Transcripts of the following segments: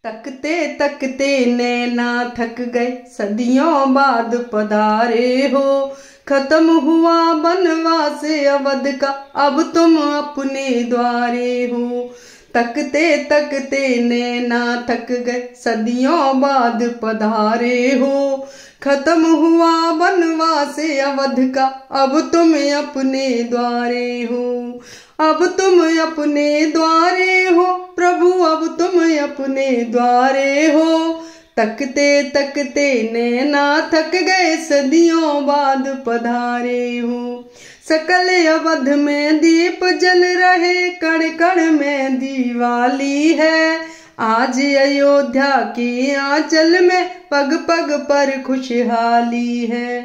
तकते तकते नैना थक गए, सदियों बाद पधारे हो। खत्म हुआ बनवास अवध का, अब तुम अपने द्वारे हो। तकते तकते नैना थक गए, सदियों बाद पधारे हो। खत्म हुआ बनवास अवध का, अब तुम अपने द्वारे हो। अब तुम अपने द्वारे हो प्रभु, अब तुम अपने द्वारे हो। तकते तकते नैना थक गए, सदियों बाद पधारे हो। सकल अवध में दीप जल रहे, कण कण में दिवाली है। आज अयोध्या के आंचल में पग पग पर खुशहाली है।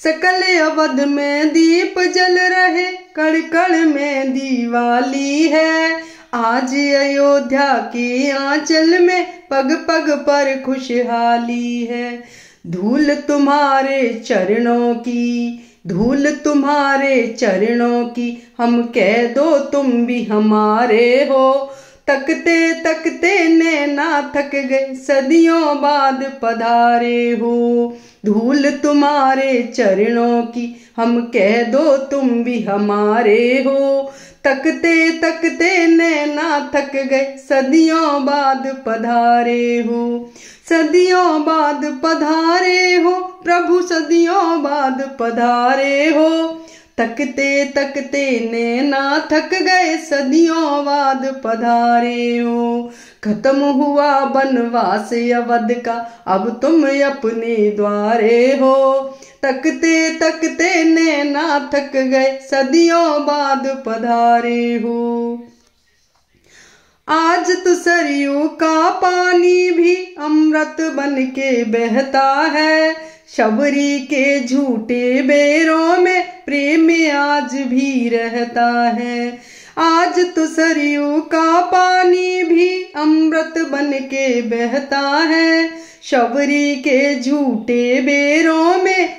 सकल अवध में दीप जल रहे, कण कण में दिवाली है। आज अयोध्या के आंचल में पग पग पर खुशहाली है। धूल तुम्हारे चरणों की, धूल तुम्हारे चरणों की, हम कह दो तुम भी हमारे हो। तकते तकते नैना थक गए, सदियों बाद पधारे हो। धूल तुम्हारे चरणों की, हम कह दो तुम भी हमारे हो। तकते तकते नैना थक गए, सदियों बाद पधारे हो। सदियों बाद पधारे हो प्रभु, सदियों बाद पधारे हो। तकते तकते नैना थक गए, सदियों बाद पधारे हो। खत्म हुआ बनवास अवध का, अब तुम अपने द्वारे हो। तकते तकते नैना थक गए, सदियों बाद पधारे हो। आज तो सरयू का पानी भी अमृत बन के बहता है। शबरी के झूठे बेरों में प्रेम आज भी रहता है। आज तो सरयू का पानी भी अमृत बन के बहता है। शबरी के झूठे बेरों में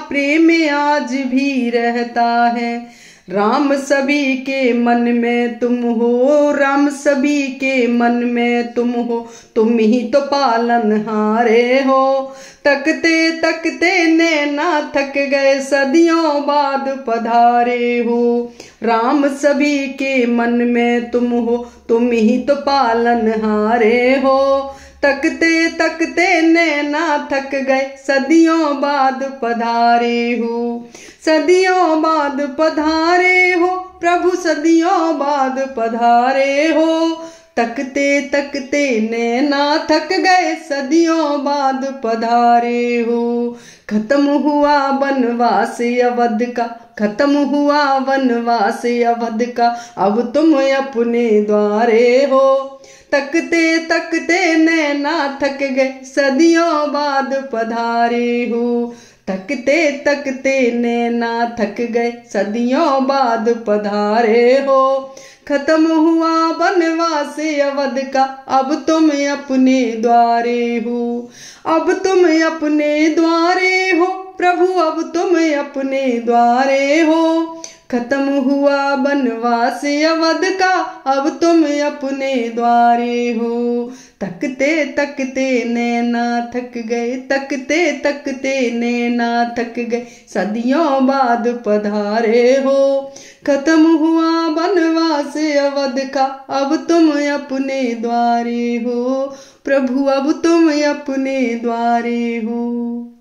प्रेम आज भी रहता है। राम सभी के मन में तुम हो, राम सभी के मन में तुम हो, तुम ही तो पालनहारे हो। तकते तकते नैना थक गए, सदियों बाद पधारे हो। राम सभी के मन में तुम हो, तुम ही तो पालनहारे हो। तकते तकते नैना थक गए, सदियों बाद पधारे हो। सदियों बाद पधारे हो प्रभु, सदियों बाद पधारे हो। तकते तकते नैना थक गए, सदियों बाद पधारे हो। खत्म हुआ बनवास अवध का, खत्म हुआ बनवास अवध का, अब तुम अपने द्वारे हो। तकते तकते नैना थक गए, सदियों बाद पधारे हो। तकते तकते नैना थक गए, सदियों बाद पधारे हो। खत्म हुआ बनवास अवध का, अब तुम अपने द्वारे हो। अब तुम अपने द्वारे हो प्रभु, अब तुम अपने द्वारे हो। खत्म हुआ बनवास अवध का, अब तुम अपने द्वारे हो। तकते तकते नैना थक गए, तकते तकते नैना थक गए, सदियों बाद पधारे हो। खत्म हुआ बनवास अवध का, अब तुम अपने द्वारे हो प्रभु, अब तुम अपने द्वारे हो।